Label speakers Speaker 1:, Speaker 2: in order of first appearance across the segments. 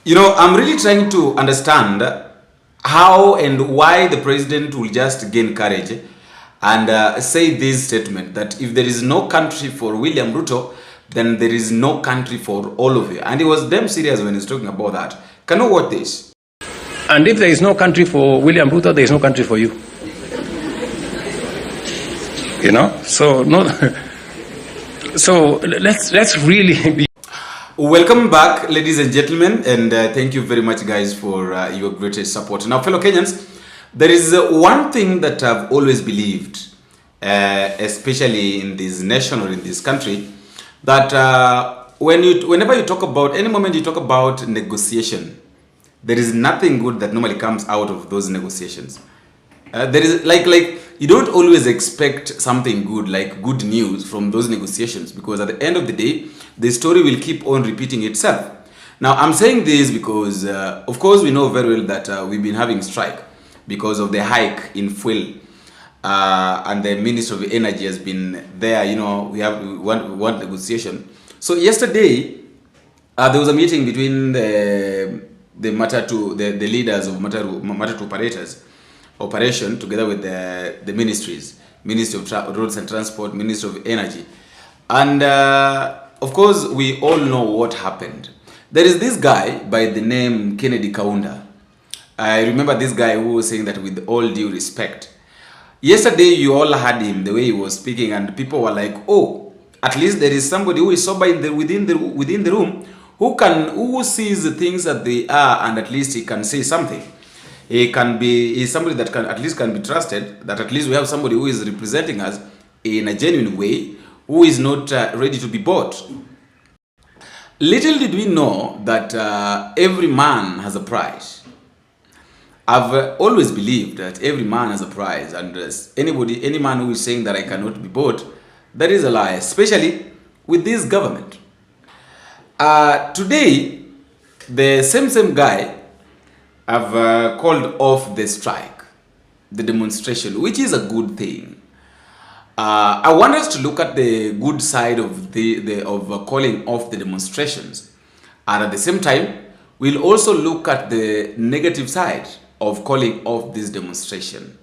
Speaker 1: I'm really trying to understand how and why the president will just gain courage and say this statement that if there is no country for William Ruto, then there is no country for all of you. And he was damn serious when he's talking about that. Can you watch this?
Speaker 2: And if there is no country for William Ruto, there is no country for you. So no. So let's really be.
Speaker 1: Welcome back, ladies and gentlemen, and thank you very much, guys, for your greatest support. Now, fellow Kenyans, there is one thing that I've always believed, especially in this nation or in this country, that whenever you talk about, any moment you talk about negotiation, there is nothing good that normally comes out of those negotiations. There is like you don't always expect something good, like good news from those negotiations, because at the end of the day, the story will keep on repeating itself. Now, I'm saying this because, of course, we know very well that we've been having strike because of the hike in fuel, and the Minister of Energy has been there. We want negotiation. So yesterday, there was a meeting between the MATATU, the leaders of MATATU operation, together with the ministries, Ministry of Roads and Transport, Ministry of Energy, and of course we all know what happened. There is this guy by the name Kennedy Kaunda. I remember this guy who was saying that with all due respect. Yesterday you all heard him, the way he was speaking, and people were like, oh, at least there is somebody who is sober within the room who sees the things that they are, and at least he can say something. He's somebody that can be trusted, that at least we have somebody who is representing us in a genuine way, who is not ready to be bought. Little did we know that every man has a price. I've always believed that every man has a price, and any man who is saying that I cannot be bought, that is a lie, especially with this government. Today, the same guy have called off the strike, the demonstration, which is a good thing. I want us to look at the good side of calling off the demonstrations, and at the same time, we'll also look at the negative side of calling off this demonstration.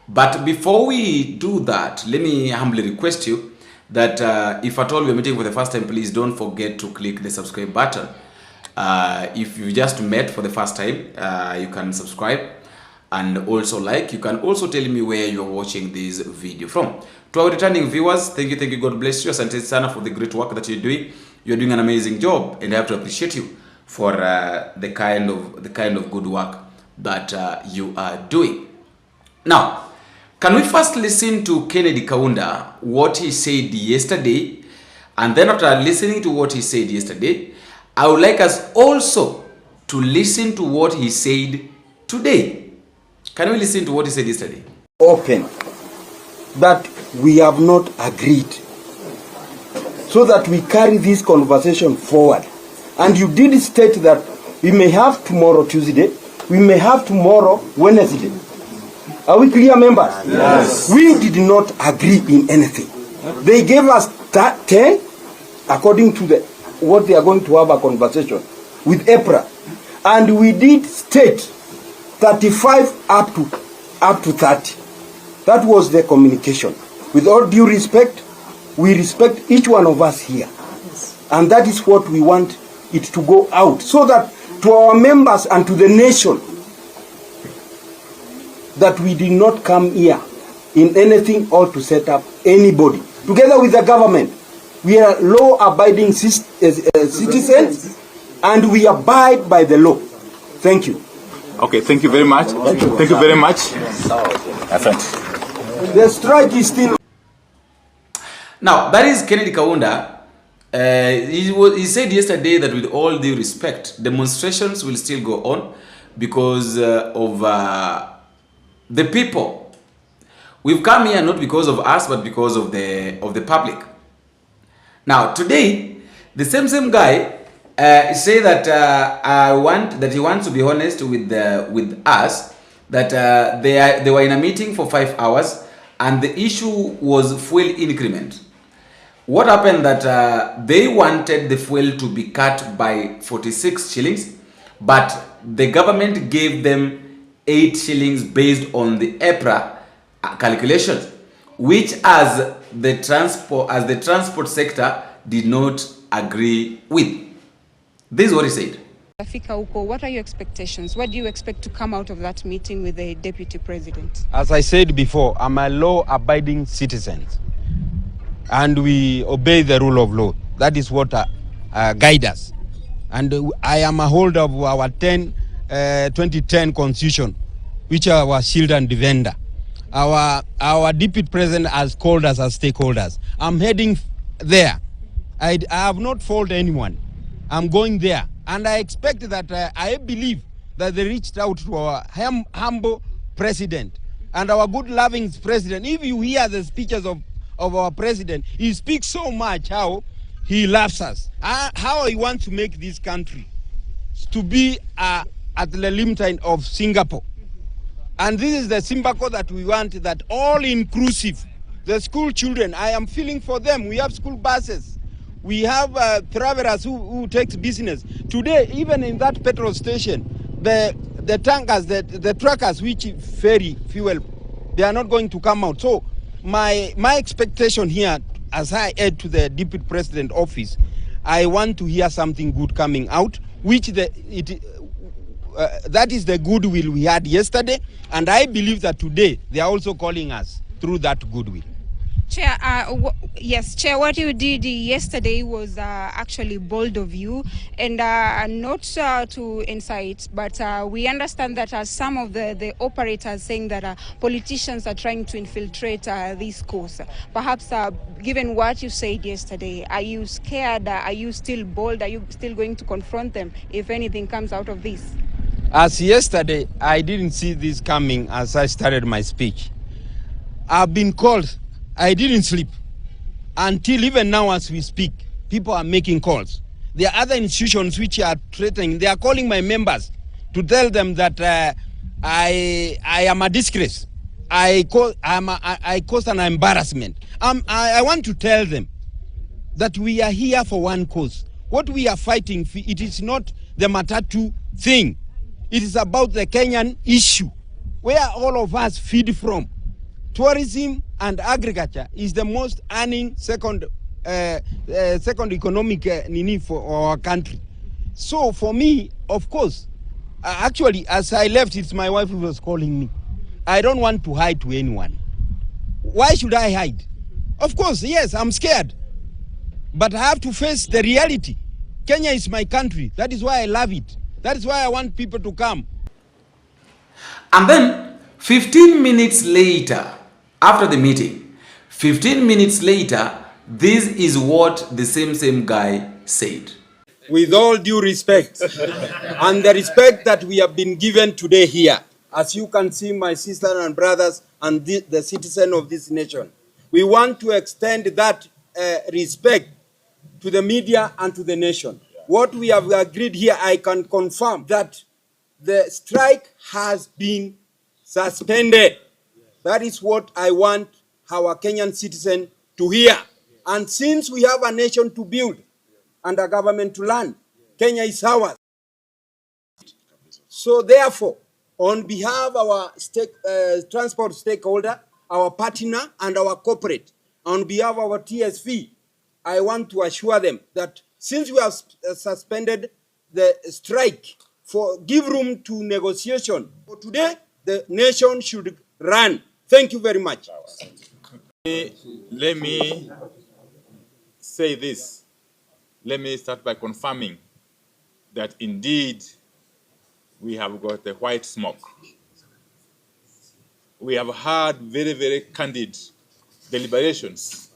Speaker 1: But before we do that, let me humbly request you that if at all we're meeting for the first time, please don't forget to click the subscribe button. If you just met for the first time, you can subscribe and also like. You can also tell me where you're watching this video from. To our returning viewers, thank you, God bless you. Asante sana for the great work that you're doing. You're doing an amazing job, and I have to appreciate you for the kind of good work that you are doing. Now, can we first listen to Kennedy Kaunda, what he said yesterday, and then after listening to what he said yesterday, I would like us also to listen to what he said today. Can we listen to what he said yesterday?
Speaker 3: Open that we have not agreed, so that we carry this conversation forward. And you did state that we may have tomorrow Tuesday, we may have tomorrow Wednesday. Are we clear, members?
Speaker 1: Yes.
Speaker 3: We did not agree in anything. They gave us 10 according to what they are going to have a conversation with April, and we did state 35 up to 30. That was the communication. With all due respect, we respect each one of us here, and that is what we want it to go out, so that to our members and to the nation, that we did not come here in anything or to set up anybody. Together with the government, we are law-abiding citizens, and we abide by the law. Thank you.
Speaker 4: Okay, thank you very much. Thank you very much.
Speaker 3: The strike is still...
Speaker 1: Now, that is Kennedy Kaunda. He said yesterday that with all due respect, demonstrations will still go on because of the people. We've come here not because of us, but because of the public. Now today, the same guy say that he wants to be honest with us, that they were in a meeting for 5 hours, and the issue was fuel increment. What happened that they wanted the fuel to be cut by 46 shillings, but the government gave them 8 shillings based on the EPRA calculations, which as the transport sector did not agree with. This is what he said.
Speaker 5: What are your expectations? What do you expect to come out of that meeting with the deputy president?
Speaker 6: As I said before, I'm a law-abiding citizen, and we obey the rule of law. That is what guides us. And I am a holder of our 2010 Constitution, which are our shield and defender. Our deputy president has called us as stakeholders. I'm heading there. I have not faulted anyone. I'm going there. And I expect that, I believe that they reached out to our humble president and our good loving president. If you hear the speeches of our president, he speaks so much how he loves us, how he wants to make this country to be at the limit of Singapore. And this is the Singapore that we want, that all inclusive. The school children, I am feeling for them. We have school buses. We have travelers who takes business. Today, even in that petrol station, the tankers, the truckers which ferry fuel, they are not going to come out. So my expectation here, as I head to the deputy president office, I want to hear something good coming out, which that is the goodwill we had yesterday, and I believe that today they are also calling us through that goodwill.
Speaker 5: Chair, yes, Chair, what you did yesterday was actually bold of you, and not to incite, but we understand that some of the operators saying that politicians are trying to infiltrate this course. Perhaps given what you said yesterday, are you scared? Are you still bold? Are you still going to confront them if anything comes out of this?
Speaker 6: As yesterday, I didn't see this coming as I started my speech. I've been called. I didn't sleep until even now as we speak. People are making calls. There are other institutions which are threatening. They are calling my members to tell them that I am a disgrace. I cause an embarrassment. I want to tell them that we are here for one cause. What we are fighting for, it is not the MATATU thing. It is about the Kenyan issue, where all of us feed from. Tourism and agriculture is the most earning second economic need for our country. So for me, of course, actually, as I left, it's my wife who was calling me. I don't want to hide to anyone. Why should I hide? Of course, yes, I'm scared. But I have to face the reality. Kenya is my country. That is why I love it. That is why I want people to come.
Speaker 1: And then 15 minutes later, after the meeting, 15 minutes later, this is what the same guy said.
Speaker 6: With all due respect, and the respect that we have been given today here, as you can see, my sisters and brothers and the citizen of this nation, we want to extend that respect to the media and to the nation. What we have agreed here, I can confirm that the strike has been suspended. That is what I want our Kenyan citizen to hear. And since we have a nation to build and a government to run, Kenya is ours. So therefore, on behalf of our transport stakeholder, our partner and our corporate, on behalf of our TSV, I want to assure them that since we have suspended the strike, give room to negotiation. For today, the nation should run. Thank you very much.
Speaker 4: Let me say this. Let me start by confirming that indeed we have got a white smoke. We have had very, very candid deliberations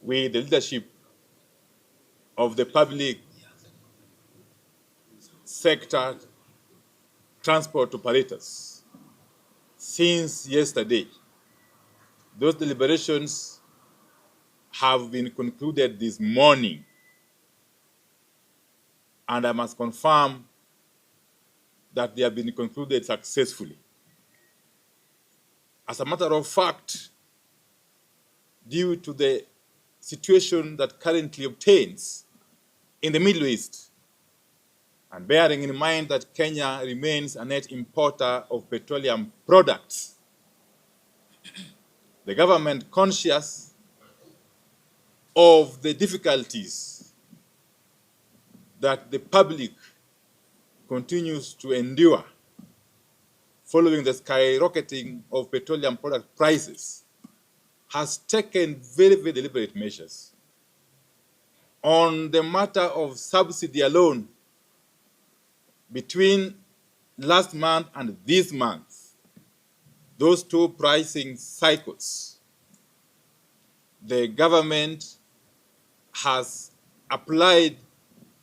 Speaker 4: with the leadership of the public sector transport operators since yesterday. Those deliberations have been concluded this morning, and I must confirm that they have been concluded successfully. As a matter of fact, due to the situation that currently obtains in the Middle East, And bearing in mind that Kenya remains a net importer of petroleum products, the government, conscious of the difficulties that the public continues to endure following the skyrocketing of petroleum product prices, has taken very, very deliberate measures. On the matter of subsidy alone, between last month and this month, those two pricing cycles, the government has applied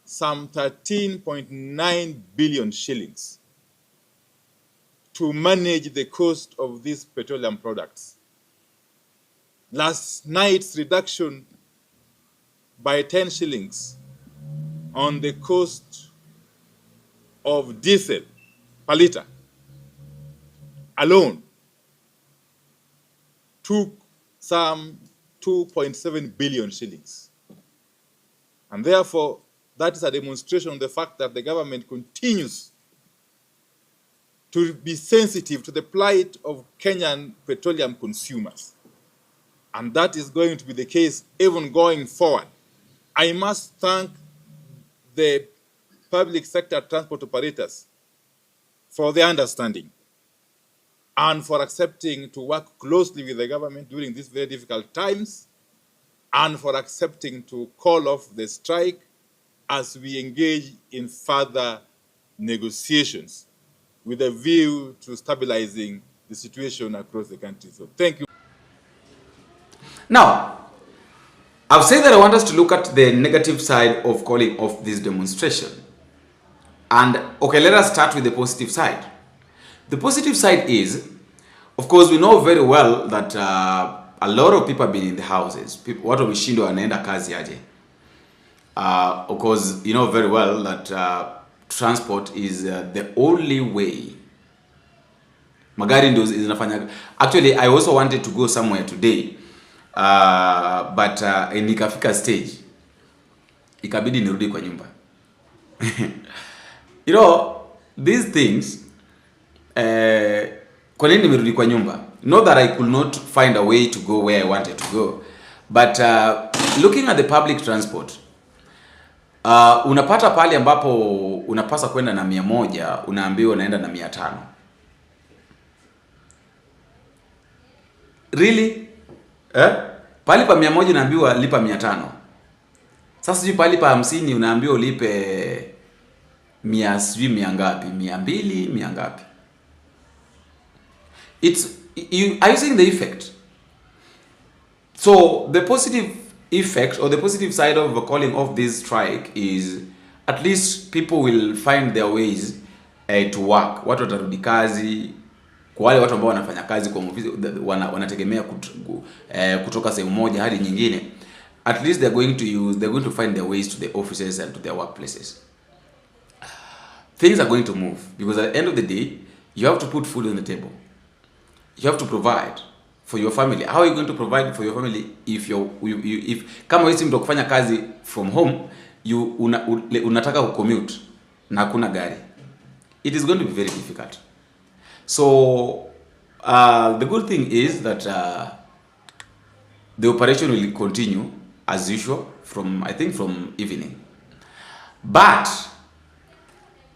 Speaker 4: some 13.9 billion shillings to manage the cost of these petroleum products. Last night's reduction by 10 shillings on the cost of diesel per liter alone took some 2.7 billion shillings. And therefore, that is a demonstration of the fact that the government continues to be sensitive to the plight of Kenyan petroleum consumers. And that is going to be the case even going forward. I must thank the public sector transport operators for their understanding and for accepting to work closely with the government during these very difficult times, and for accepting to call off the strike as we engage in further negotiations with a view to stabilizing the situation across the country. So thank you.
Speaker 1: Now, I've said that I want us to look at the negative side of calling off this demonstration. And okay, let us start with the positive side. The positive side is, of course, we know very well that a lot of people have been in the houses. People, watu wameshindwa wanaenda kazi aje. Of course, you know very well that transport is the only way. Magari ndio zinafanya. Actually, I also wanted to go somewhere today, but nikafika stage ikabidi nirudi kwa nyumba. You know, these things, kwa nini nimerudi kwa nyumba? Not that I could not find a way to go where I wanted to go, but looking at the public transport, unapata pale ambapo unapasa kwenda na 100, unaambiwa unaenda na 500. Really? Pale pa 100 unaambiwa lipa 500. Sasa sijui pale pa 50 unaambiwa ulipe 100 ngapi? 200 ngapi? Are you seeing the effect? So the positive effect or the positive side of calling off this strike is at least people will find their ways to work. Watu watarudi kazi. Kwa wale watu ambao wanafanya kazi kwa ofisi wanategemea kutoka sehemu moja hadi nyingine, at least they're going to find their ways to the offices and to their workplaces. Things are going to move because at the end of the day, you have to put food on the table. You have to provide for your family. How are you going to provide for your family if kama wewe si mtu kufanya kazi from home, unataka kucommute na hakuna gari? It is going to be very difficult. So the good thing is that the operation will continue as usual from evening. But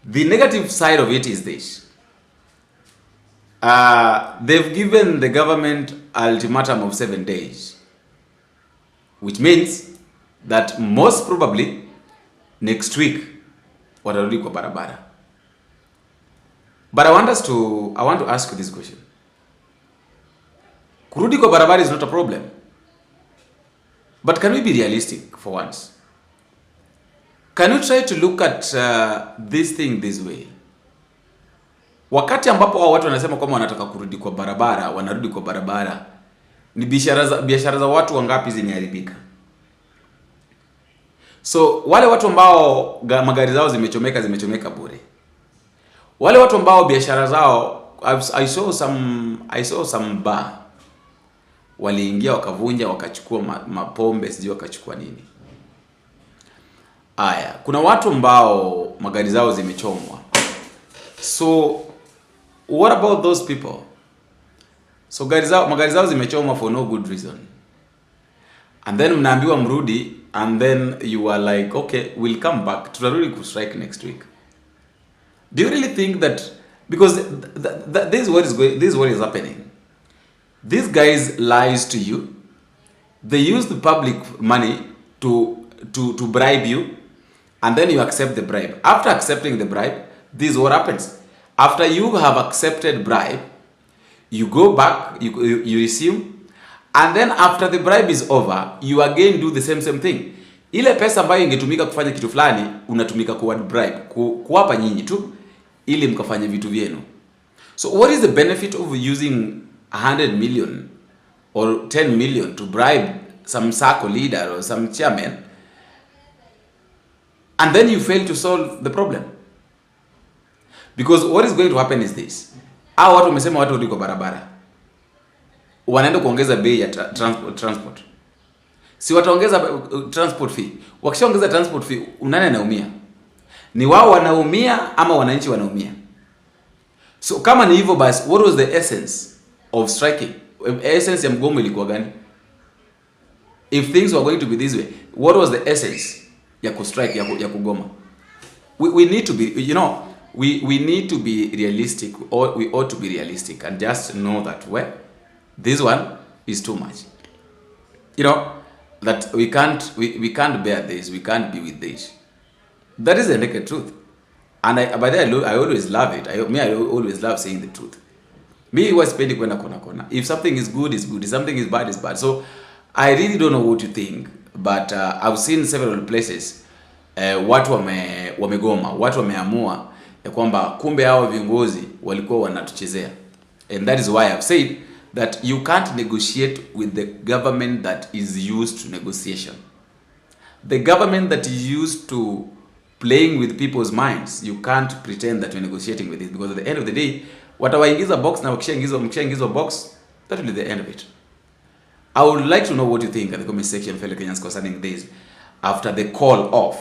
Speaker 1: the negative side of it is this. They've given the government an ultimatum of 7 days, which means that most probably next week watarudi kwa barabara. But I want to ask you this question. Kurudi kwa barabara is not a problem. But can we be realistic for once? Can you try to look at this thing this way? Wakati ambapo hao watu wanasema kama wanataka kurudi kwa barabara, wanarudi kwa barabara, ni biashara za watu wangapi zimeharibika? So wale watu ambao magari zao zimechomeka bure. Wale watu ambao biashara zao, I saw some bar waliingia wakavunja, wakachukua mapombe, sijui wakachukua nini. Aya, kuna watu ambao magari zao zimechomwa. So what about those people? So magari zao zimechomwa for no good reason. And then mnaambiwa mrudi, and then you are like, okay, we'll come back. Tutarudi ku strike next week. Do you really think that, because this is what is happening. These guys lies to you. They use the public money to bribe you, and then you accept the bribe. After accepting the bribe, this is what happens. After you have accepted bribe, you go back, you resume, and then after the bribe is over, you again do the same thing. Ile pesa ambayo ingetumika kufanya kitu fulani, unatumika kwa bribe, kuwapa nyinyi tu ili mkafanye vitu vyenu. So what is the benefit of using 100 million or 10 million to bribe some SACCO leader or some chairman, and then you fail to solve the problem? Because what is going to happen is this. Hao watu wamesema watu wako barabara, wanaenda kuongeza bei ya transport. Si wataongeza transport fee. Wakishaongeza transport fee, nani anaumia? Ni wao wanaumia ama wananchi wanaumia? So kama ni hivyo basi, what was the essence of striking? Essence ya mgomo ilikuwa gani? If things were going to be this way, what was the essence ya kustrike, ya kugoma? We need to be, you know, we need to be realistic, or we ought to be realistic and just know that, well, this one is too much. You know, that we can't bear this, we can't be with this. That is the naked truth. And I always love it. I always love saying the truth. Me was spendi kwenda kona. If something is good, it's good. If something is bad, it's bad. So I really don't know what you think, but I've seen several places watu wamegoma, watu wameamua ya kwamba kumbe hao viongozi walikuwa wanatuchezea. And that is why I've said that you can't negotiate with the government that is used to negotiation. The government that is used to playing with people's minds, you can't pretend that you're negotiating with it, because at the end of the day, watawaingiza box na mkishaingizwa box, that will be the end of it. I would like to know what you think at the comment section, fellow Kenyans, concerning this after the call off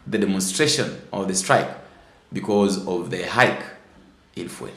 Speaker 1: the demonstration or the strike because of the hike in fuel.